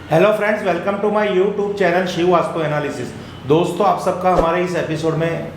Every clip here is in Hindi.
Hello friends, welcome to my YouTube channel Shiv Vastu analysis. दोस्तों, आप सबका हमारे इस एपिसोड में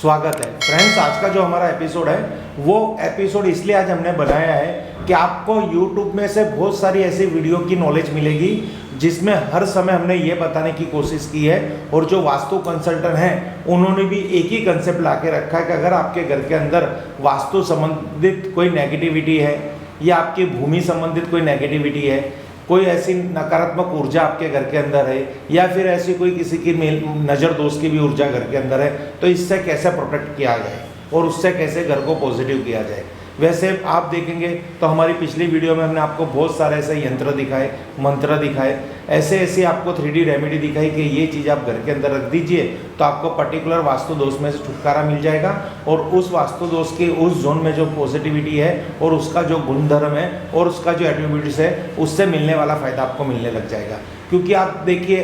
स्वागत है। फ्रेंड्स, आज का जो हमारा एपिसोड है वो एपिसोड इसलिए आज हमने बनाया है कि आपको यूट्यूब में से बहुत सारी ऐसी वीडियो की नॉलेज मिलेगी जिसमें हर समय हमने ये बताने की कोशिश की है, और जो वास्तु कंसल्टेंट हैं उन्होंने भी एक ही कंसेप्ट ला के रखा है कि अगर आपके घर के अंदर वास्तु संबंधित कोई नेगेटिविटी है या आपकी भूमि संबंधित कोई नेगेटिविटी है, कोई ऐसी नकारात्मक ऊर्जा आपके घर के अंदर है, या फिर ऐसी कोई किसी की नज़र दोष की भी ऊर्जा घर के अंदर है, तो इससे कैसे प्रोटेक्ट किया जाए और उससे कैसे घर को पॉजिटिव किया जाए। वैसे आप देखेंगे तो हमारी पिछली वीडियो में हमने आपको बहुत सारे ऐसे यंत्र दिखाए, मंत्र दिखाए, ऐसे आपको 3D रेमेडी दिखाई कि ये चीज़ आप घर के अंदर रख दीजिए तो आपको पर्टिकुलर वास्तु दोष में से छुटकारा मिल जाएगा, और उस वास्तु दोष के उस जोन में जो पॉजिटिविटी है और उसका जो गुणधर्म है और उसका जो एट्रीब्यूट्स है उससे मिलने वाला फ़ायदा आपको मिलने लग जाएगा। क्योंकि आप देखिए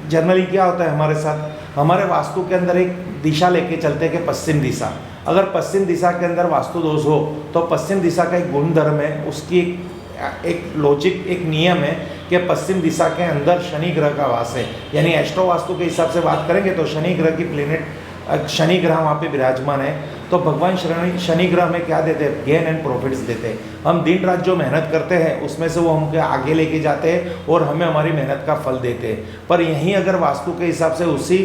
जनरली क्या होता है हमारे साथ, हमारे वास्तु के अंदर एक दिशा लेके चलते हैं कि पश्चिम दिशा। अगर पश्चिम दिशा के अंदर वास्तु दोष हो तो पश्चिम दिशा का एक गुणधर्म है, उसकी एक लॉजिक, एक नियम है कि पश्चिम दिशा के अंदर शनि ग्रह का वास है। यानी एस्ट्रो वास्तु के हिसाब से बात करेंगे तो शनि ग्रह की प्लेनेट, शनि ग्रह वहाँ पे विराजमान है। तो भगवान शनि ग्रह में क्या देते हैं? गेन एंड प्रॉफिट्स देते हैं। हम दिन रात जो मेहनत करते हैं उसमें से वो हमको आगे लेके जाते हैं और हमें हमारी मेहनत का फल देते हैं। पर यहीं अगर वास्तु के हिसाब से उसी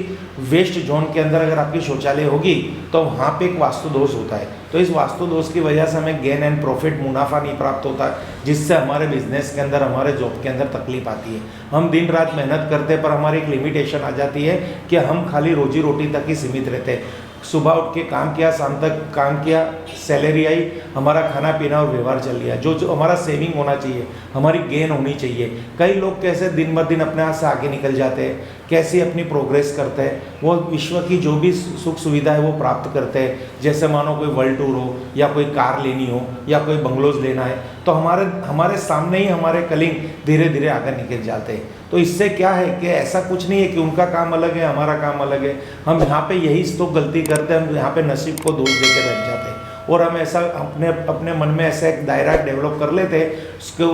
वेस्ट जोन के अंदर अगर आपकी शौचालय होगी तो वहाँ पे एक वास्तु दोष होता है। तो इस वास्तु दोष की वजह से हमें गेन एंड प्रॉफिट, मुनाफा नहीं प्राप्त होता, जिससे हमारे बिजनेस के अंदर, हमारे जॉब के अंदर तकलीफ आती है। हम दिन रात मेहनत करते हैं पर हमारी एक लिमिटेशन आ जाती है कि हम खाली रोजी रोटी तक ही सीमित रहते हैं। सुबह उठ के काम किया, शाम तक काम किया, सैलरी आई, हमारा खाना पीना और व्यवहार चल गया। जो हमारा सेविंग होना चाहिए, हमारी गेन होनी चाहिए। कई लोग कैसे दिन ब दिन अपने हाथ से आगे निकल जाते हैं, कैसे अपनी प्रोग्रेस करते हैं, वो विश्व की जो भी सुख सुविधा है वो प्राप्त करते हैं। जैसे मानो कोई वर्ल्ड टूर हो या कोई कार लेनी हो या कोई बंगलोज लेना है, तो हमारे सामने ही हमारे कलिंग धीरे धीरे आगे निकल जाते हैं। तो इससे क्या है कि ऐसा कुछ नहीं है कि उनका काम अलग है, हमारा काम अलग है। हम यहाँ पे यही तो गलती करते हैं, हम यहाँ पे नसीब को दोष दे के बैठ जाते हैं और हम ऐसा अपने मन में ऐसा एक दायरा डेवलप कर लेते हैं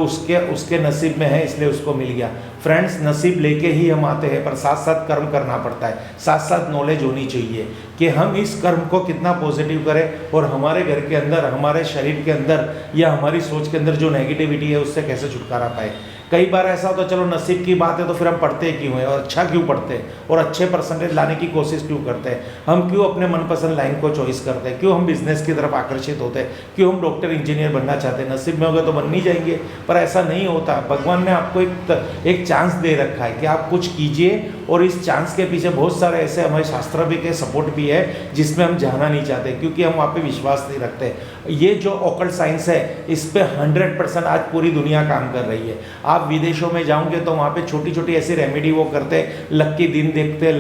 उसके नसीब में है इसलिए उसको मिल गया। फ्रेंड्स, नसीब लेके ही हम आते हैं, पर साथ साथ कर्म करना पड़ता है, साथ साथ नॉलेज होनी चाहिए कि हम इस कर्म को कितना पॉजिटिव करें और हमारे घर के अंदर, हमारे शरीर के अंदर या हमारी सोच के अंदर जो नेगेटिविटी है उससे कैसे छुटकारा पाए। कई बार ऐसा होता है, चलो नसीब की बात है तो फिर हम पढ़ते क्यों हैं और अच्छा क्यों पढ़ते हैं और अच्छे परसेंटेज लाने की कोशिश क्यों करते हैं, हम क्यों अपने मनपसंद लाइन को चॉइस करते हैं, क्यों हम बिजनेस की तरफ आकर्षित होते हैं, क्यों हम डॉक्टर इंजीनियर बनना चाहते हैं। नसीब में होगा तो बन नहीं जाएंगे, पर ऐसा नहीं होता। भगवान ने आपको एक चांस दे रखा है कि आप कुछ कीजिए, और इस चांस के पीछे बहुत सारे ऐसे हमारे शास्त्र भी के सपोर्ट भी है जिसमें हम जाना नहीं चाहते क्योंकि हम वहाँ पे विश्वास नहीं रखते। ये जो ऑकल्ट साइंस है इस पे 100% आज पूरी दुनिया काम कर रही है। आप विदेशों में जाओगे तो वहाँ पे छोटी छोटी ऐसी रेमेडी वो करते हैं, लक्की दिन देखते हैं,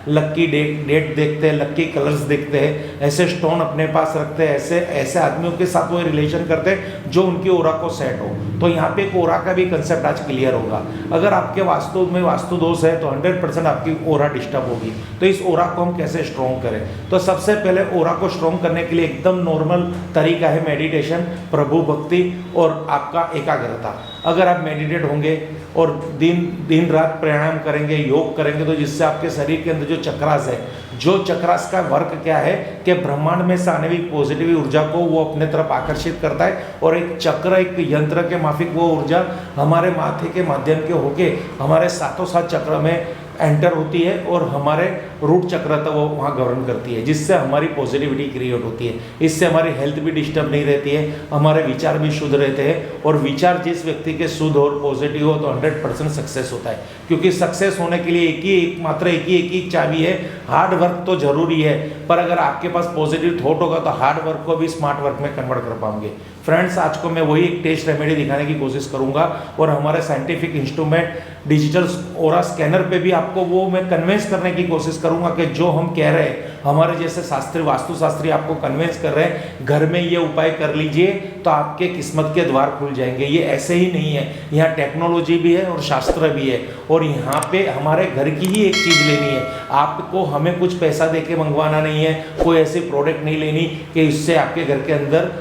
लक्की डेट देखते हैं, लक्की कलर्स देखते हैं, ऐसे स्टोन अपने पास रखते हैं, ऐसे आदमियों के साथ वो रिलेशन करते हैं जो उनकी ओरा को सेट हो। तो यहाँ पे एक ओरा का भी कंसेप्ट आज क्लियर होगा। अगर आपके वास्तु में वास्तु दोष है तो 100% आपकी ओरा डिस्टर्ब होगी। तो इस ओरा को हम कैसे स्ट्रॉन्ग करें? तो सबसे पहले ओरा को स्ट्रॉन्ग करने के लिए एकदम नॉर्मल तरीका है मेडिटेशन, प्रभु भक्ति और आपका एकाग्रता। अगर आप मेडिटेट होंगे और दिन रात प्राणायाम करेंगे, योग करेंगे, तो जिससे आपके शरीर के अंदर जो चक्रास है, जो चक्रास का वर्क क्या है कि ब्रह्मांड में से आने वाली पॉजिटिव ऊर्जा को वो अपने तरफ आकर्षित करता है, और एक चक्र, एक यंत्र के माफिक वो ऊर्जा हमारे माथे के माध्यम के होके हमारे सातों सात चक्र में एंटर होती है और हमारे रूट चक्र तक वो वहाँ गवर्न करती है, जिससे हमारी पॉजिटिविटी क्रिएट होती है। इससे हमारी हेल्थ भी डिस्टर्ब नहीं रहती है, हमारे विचार भी शुद्ध रहते हैं, और विचार जिस व्यक्ति के शुद्ध और पॉजिटिव हो तो 100% सक्सेस होता है। क्योंकि सक्सेस होने के लिए एक ही चाबी है, हार्ड वर्क तो जरूरी है, पर अगर आपके पास पॉजिटिव थॉट होगा तो हार्ड वर्क को भी स्मार्ट वर्क में कन्वर्ट कर पाओगे। फ्रेंड्स, आज को मैं वही एक टेस्ट रेमेडी दिखाने की कोशिश करूंगा, और हमारे साइंटिफिक इंस्ट्रूमेंट डिजिटल ओरा स्कैनर पे भी आपको वो मैं कन्विंस करने की कोशिश करूंगा कि जो हम कह रहे हैं, हमारे जैसे शास्त्री, वास्तुशास्त्री आपको कन्विंस कर रहे हैं, घर में ये उपाय कर लीजिए तो आपके किस्मत के द्वार खुल जाएंगे। ये ऐसे ही नहीं है, यहाँ टेक्नोलॉजी भी है और शास्त्र भी है, और यहाँ पे हमारे घर की ही एक चीज़ लेनी है। आपको हमें कुछ पैसा दे के मंगवाना नहीं है, कोई ऐसी प्रोडक्ट नहीं लेनी कि इससे आपके घर के अंदर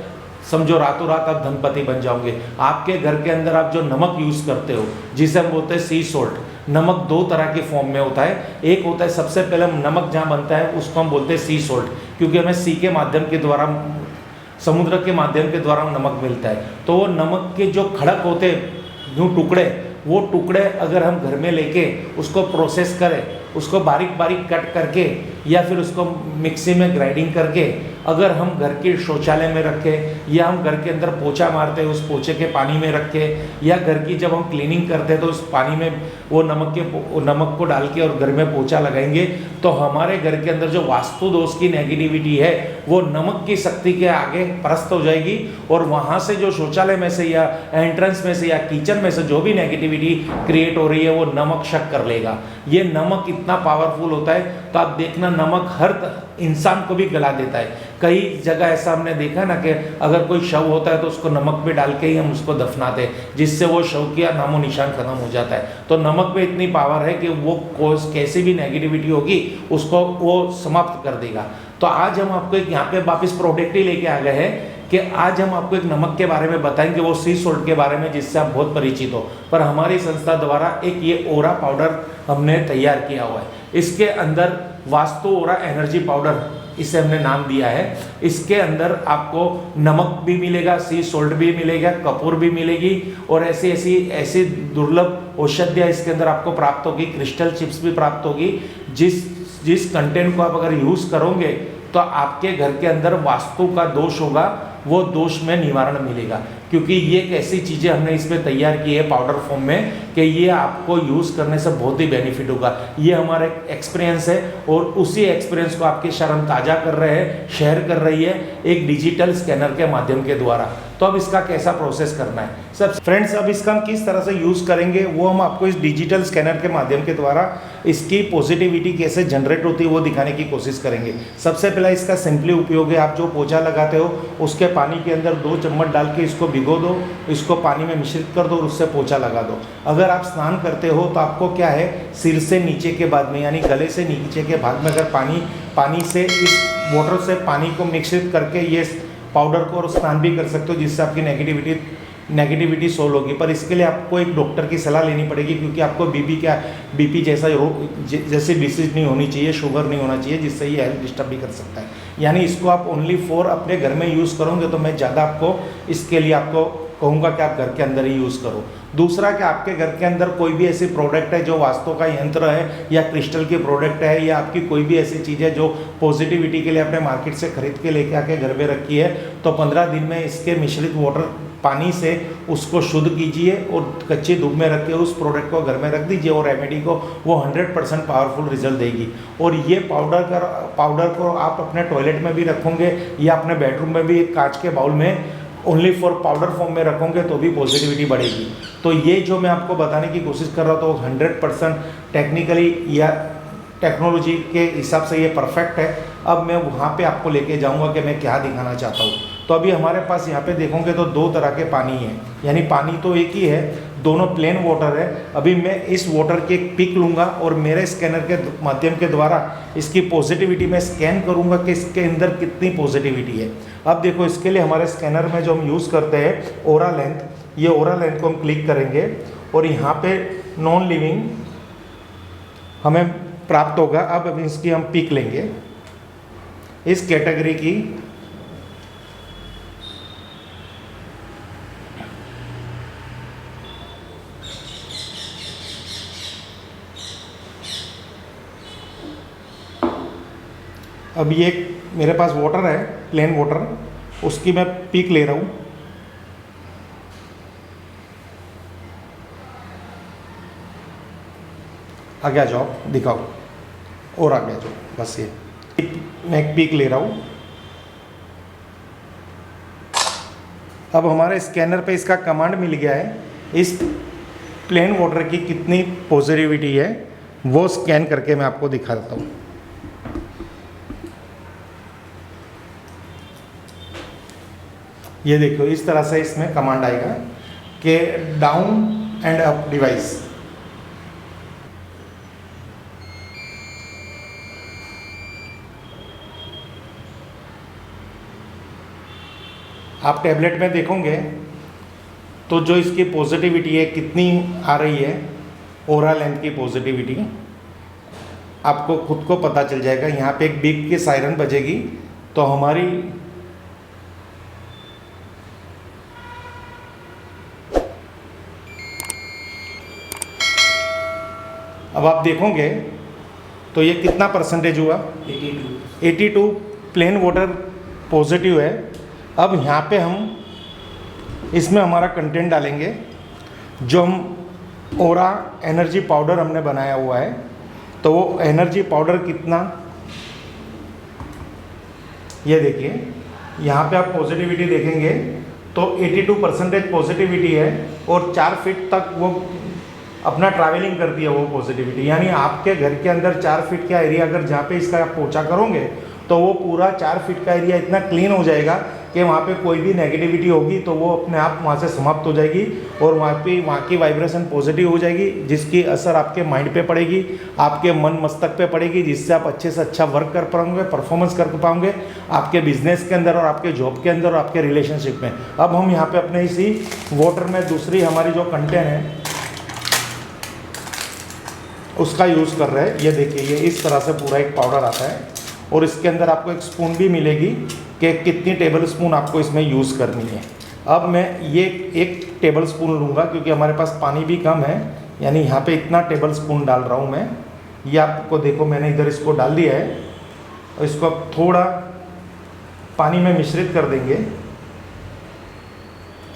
समझो रातों रात आप धनपति बन जाओगे। आपके घर के अंदर आप जो नमक यूज़ करते हो, जिसे हम बोलते हैं सी सोल्ट, नमक दो तरह के फॉर्म में होता है। एक होता है, सबसे पहले नमक जहाँ बनता है उसको हम बोलते हैं सी सोल्ट, क्योंकि हमें सी के माध्यम के द्वारा, समुद्र के माध्यम के द्वारा नमक मिलता है। तो वो नमक के जो खड़क होते यूँ टुकड़े, वो टुकड़े अगर हम घर में लेके उसको प्रोसेस करें, उसको बारीक बारीक कट करके या फिर उसको मिक्सी में ग्राइंडिंग करके अगर हम घर के शौचालय में रखें, या हम घर के अंदर पोछा मारते हैं उस पोछे के पानी में रखें, या घर की जब हम क्लीनिंग करते हैं तो उस पानी में वो नमक को डाल के और घर में पोछा लगाएंगे, तो हमारे घर के अंदर जो वास्तु दोष की नेगेटिविटी है वो नमक की शक्ति के आगे परास्त हो जाएगी, और वहाँ से जो शौचालय में से या एंट्रेंस में से या किचन में से जो भी नेगेटिविटी क्रिएट हो रही है वो नमक शक कर लेगा। ये नमक इतना पावरफुल होता है, तो आप देखना नमक हर इंसान को भी गला देता है। कई जगह ऐसा हमने देखा ना कि अगर कोई शव होता है तो उसको नमक में डाल के ही हम उसको दफनाते हैं, जिससे वो शव का नामो निशान खत्म हो जाता है। तो नमक में इतनी पावर है कि वो कैसी भी नेगेटिविटी होगी उसको वो समाप्त कर देगा। तो आज हम आपको एक यहाँ पे वापस प्रोडक्ट ही लेके आ गए हैं कि आज हम आपको एक नमक के बारे में बताएंगे, वो सी सोल्ट के बारे में, जिससे आप बहुत परिचित हो। पर हमारी संस्था द्वारा एक ये ओरा पाउडर हमने तैयार किया हुआ है। इसके अंदर वास्तु ओरा एनर्जी पाउडर इसे हमने नाम दिया है। इसके अंदर आपको नमक भी मिलेगा, सी सोल्ट भी मिलेगा, कपूर भी मिलेगी, और ऐसी दुर्लभ औषधियाँ इसके अंदर आपको प्राप्त होगी, क्रिस्टल चिप्स भी प्राप्त होगी। जिस कंटेंट को आप अगर यूज़ करोगे तो आपके घर के अंदर वास्तु का दोष होगा, वो दोष में निवारण मिलेगा, क्योंकि ये एक ऐसी चीज़ें हमने इसमें तैयार की है पाउडर फॉर्म में कि ये आपको यूज़ करने से बहुत ही बेनिफिट होगा। ये हमारा एक्सपीरियंस है, और उसी एक्सपीरियंस को आपके शरण ताज़ा कर रहे हैं, शेयर कर रही है एक डिजिटल स्कैनर के माध्यम के द्वारा। तो अब इसका कैसा प्रोसेस करना है सब फ्रेंड्स, अब इसका हम किस तरह से यूज़ करेंगे वो हम आपको इस डिजिटल स्कैनर के माध्यम के द्वारा इसकी पॉजिटिविटी कैसे जनरेट होती है वो दिखाने की कोशिश करेंगे। सबसे पहला इसका सिंपली उपयोग है, आप जो पोछा लगाते हो उसके पानी के अंदर 2 चम्मच डाल के इसको भिगो दो, इसको पानी में मिश्रित कर दो और उससे पोछा लगा दो। अगर आप स्नान करते हो तो आपको क्या है, सिर से नीचे के बाद में यानी गले से नीचे के भाग में अगर पानी से इस वाटर से पानी को मिश्रित करके ये पाउडर को और स्नान भी कर सकते हो, जिससे आपकी नेगेटिविटी सोल्व होगी। पर इसके लिए आपको एक डॉक्टर की सलाह लेनी पड़ेगी, क्योंकि आपको बीपी जैसे डिसीज नहीं होनी चाहिए, शुगर नहीं होना चाहिए, जिससे ये हेल्थ डिस्टर्ब भी कर सकता है। यानी इसको आप ओनली फॉर अपने घर में यूज़ करोगे तो मैं ज़्यादा आपको इसके लिए आपको कहूँगा कि आप घर के अंदर ही यूज़ करो। दूसरा कि आपके घर के अंदर कोई भी ऐसी प्रोडक्ट है जो वास्तु का यंत्र है या क्रिस्टल की प्रोडक्ट है, या आपकी कोई भी ऐसी चीज़ है जो पॉजिटिविटी के लिए आपने मार्केट से खरीद के लेके आके घर में रखी है, तो 15 दिन में इसके मिश्रित वाटर पानी से उसको शुद्ध कीजिए और कच्ची धूप में रख के उस प्रोडक्ट को घर में रख दीजिए, और रेमेडी को वो 100% पावरफुल रिजल्ट देगी। और ये पाउडर को आप अपने टॉयलेट में भी रखोगे या अपने बेडरूम में भी एक कांच के बाउल में ओनली फॉर पाउडर फॉर्म में रखोगे तो भी पॉजिटिविटी बढ़ेगी। तो ये जो मैं आपको बताने की कोशिश कर रहा था वो 100% टेक्निकली या टेक्नोलॉजी के हिसाब से ये परफेक्ट है। अब मैं वहाँ पे आपको लेके जाऊँगा कि मैं क्या दिखाना चाहता हूँ। तो अभी हमारे पास यहाँ पे देखोगे तो 2 तरह के पानी है, यानी पानी तो एक ही है, दोनों प्लेन वाटर है। अभी मैं इस वाटर की एक पिक लूँगा और मेरे स्कैनर के माध्यम के द्वारा इसकी पॉजिटिविटी में स्कैन करूँगा कि इसके अंदर कितनी पॉजिटिविटी है। अब देखो, इसके लिए हमारे स्कैनर में जो हम यूज़ करते हैं ओरा लेंथ, ये ओरा लेंथ को हम क्लिक करेंगे और यहाँ पे नॉन लिविंग हमें प्राप्त होगा। अब इसकी हम पिक लेंगे इस कैटेगरी की। अब ये मेरे पास वाटर है, प्लेन वाटर, उसकी मैं पिक ले रहा हूँ। आगे आ जाओ, दिखाओ, और आगे आ जाओ, बस ये मैं एक पिक ले रहा हूँ। अब हमारे स्कैनर पे इसका कमांड मिल गया है, इस प्लेन वाटर की कितनी पॉजिटिविटी है वो स्कैन करके मैं आपको दिखा देता हूँ। ये देखो, इस तरह से इसमें कमांड आएगा कि डाउन एंड अप डिवाइस। आप टैबलेट में देखोगे तो जो इसकी पॉजिटिविटी है कितनी आ रही है, ओरा लेंथ की पॉजिटिविटी आपको खुद को पता चल जाएगा। यहाँ पे एक बीप की सायरन बजेगी तो हमारी अब आप देखोगे तो ये कितना परसेंटेज हुआ, 82 प्लेन वाटर पॉजिटिव है। अब यहाँ पे हम इसमें हमारा कंटेंट डालेंगे जो हम ओरा एनर्जी पाउडर हमने बनाया हुआ है। तो वो एनर्जी पाउडर कितना, ये देखिए यहाँ पे आप पॉजिटिविटी देखेंगे तो 82% पॉजिटिविटी है और 4 फीट तक वो अपना ट्रैवलिंग करती है वो पॉजिटिविटी। यानी आपके घर के अंदर 4 फीट का एरिया अगर जहाँ पे इसका आप पोछा करोगे तो वो पूरा 4 फीट का एरिया इतना क्लीन हो जाएगा कि वहाँ पे कोई भी नेगेटिविटी होगी तो वो अपने आप वहाँ से समाप्त हो जाएगी और वहाँ की वाइब्रेशन पॉजिटिव हो जाएगी, जिसकी असर आपके माइंड पे पड़ेगी, आपके मन मस्तक पे पड़ेगी, जिससे आप अच्छे से अच्छा वर्क कर पाओगे, परफॉर्मेंस कर पाओगे आपके बिजनेस के अंदर और आपके जॉब के अंदर और आपके रिलेशनशिप में। अब हम यहाँ पे अपने इसी वाटर में दूसरी हमारी जो कंटेंट है उसका यूज़ कर रहे हैं। ये देखिए ये इस तरह से पूरा एक पाउडर आता है और इसके अंदर आपको एक स्पून भी मिलेगी कि कितनी टेबल स्पून आपको इसमें यूज़ करनी है। अब मैं ये 1 टेबल स्पून लूँगा क्योंकि हमारे पास पानी भी कम है, यानी यहाँ पे इतना टेबल स्पून डाल रहा हूँ मैं। ये आपको देखो मैंने इधर इसको डाल दिया है और इसको अब थोड़ा पानी में मिश्रित कर देंगे।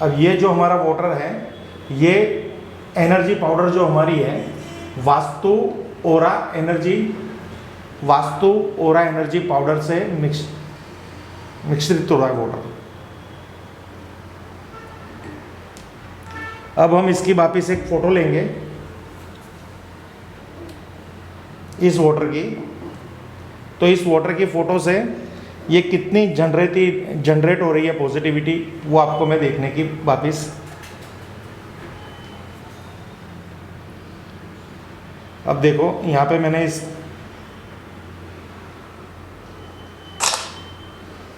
अब ये जो हमारा वाटर है ये एनर्जी पाउडर जो हमारी है वास्तु ओरा एनर्जी पाउडर से मिश्रित हो रहा है वाटर। अब हम इसकी वापिस एक फ़ोटो लेंगे इस वाटर की। तो इस वाटर की फ़ोटो से ये कितनी जनरेट हो रही है पॉजिटिविटी वो आपको मैं देखने की वापिस। अब देखो यहाँ पे मैंने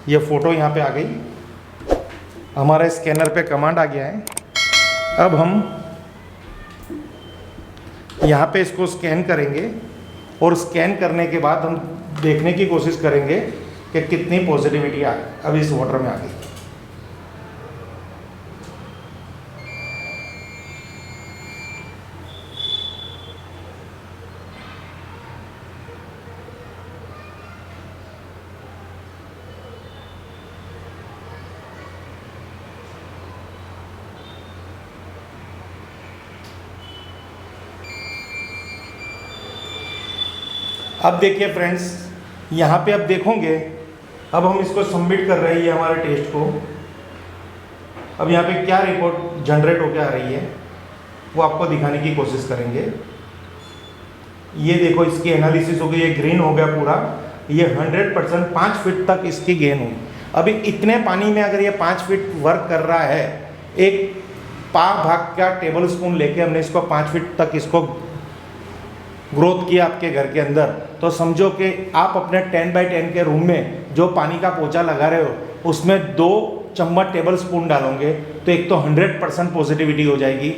ये फ़ोटो यहाँ पे आ गई, हमारे स्कैनर पे कमांड आ गया है। अब हम यहाँ पे इसको स्कैन करेंगे और स्कैन करने के बाद हम देखने की कोशिश करेंगे कि कितनी पॉजिटिविटी अब इस वाटर में आ गई। अब देखिए फ्रेंड्स यहाँ पे अब देखोगे, अब हम इसको सबमिट कर रहे हैं हमारे टेस्ट को। अब यहाँ पे क्या रिपोर्ट जनरेट होकर आ रही है वो आपको दिखाने की कोशिश करेंगे। ये देखो इसकी एनालिसिस हो गई, ये ग्रीन हो गया पूरा, ये 100% 5 फीट तक इसकी गेन हुई। अभी इतने पानी में अगर ये 5 फीट वर्क कर रहा है, एक पाव भाग का टेबल स्पून लेके हमने इसको 5 फीट तक इसको ग्रोथ किया आपके घर के अंदर, तो समझो कि आप अपने 10x10 के रूम में जो पानी का पोछा लगा रहे हो उसमें 2 चम्मच टेबल स्पून डालोगे तो एक तो 100% पॉजिटिविटी हो जाएगी,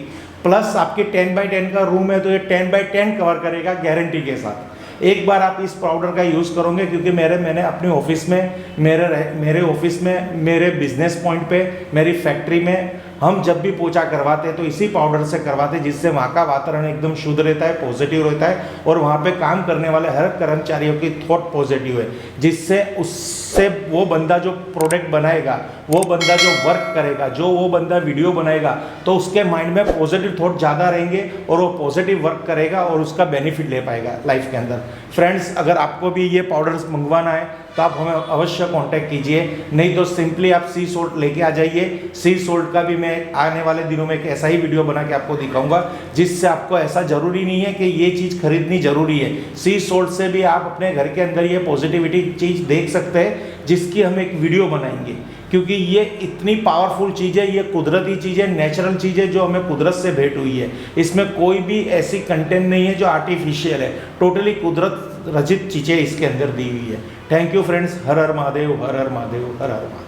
प्लस आपके 10x10 का रूम है तो ये 10x10 कवर करेगा गारंटी के साथ। एक बार आप इस पाउडर का यूज़ करोगे, क्योंकि मैंने अपने ऑफिस में मेरे ऑफिस में, मेरे बिजनेस पॉइंट पे, मेरी फैक्ट्री में हम जब भी पोछा करवाते हैं तो इसी पाउडर से करवाते हैं, जिससे वहाँ का वातावरण एकदम शुद्ध रहता है, पॉजिटिव रहता है और वहाँ पे काम करने वाले हर कर्मचारियों की थॉट पॉजिटिव है, जिससे उससे वो बंदा जो प्रोडक्ट बनाएगा, वो बंदा जो वर्क करेगा, जो वो बंदा वीडियो बनाएगा, तो उसके माइंड में पॉजिटिव थॉट ज़्यादा रहेंगे और वो पॉजिटिव वर्क करेगा और उसका बेनिफिट ले पाएगा लाइफ के अंदर। फ्रेंड्स, अगर आपको भी ये पाउडर्स मंगवाना है तो आप हमें अवश्य कांटेक्ट कीजिए, नहीं तो सिंपली आप सी सोल्ट लेके आ जाइए। सी सोल्ट का भी मैं आने वाले दिनों में एक ऐसा ही वीडियो बना के आपको दिखाऊंगा, जिससे आपको ऐसा ज़रूरी नहीं है कि ये चीज़ खरीदनी ज़रूरी है। सी सोल्ट से भी आप अपने घर के अंदर ये पॉजिटिविटी चीज़ देख सकते हैं, जिसकी हम एक वीडियो बनाएंगे, क्योंकि ये इतनी पावरफुल चीज़ है, ये कुदरती चीज़ है, नेचुरल चीज़ है, जो हमें कुदरत से भेंट हुई है। इसमें कोई भी ऐसी कंटेंट नहीं है जो आर्टिफिशियल है, टोटली कुदरत रचित चीज़ें इसके अंदर दी हुई है। Thank you friends. Her her Mahadev, her her Mahadev, her her Mahadev.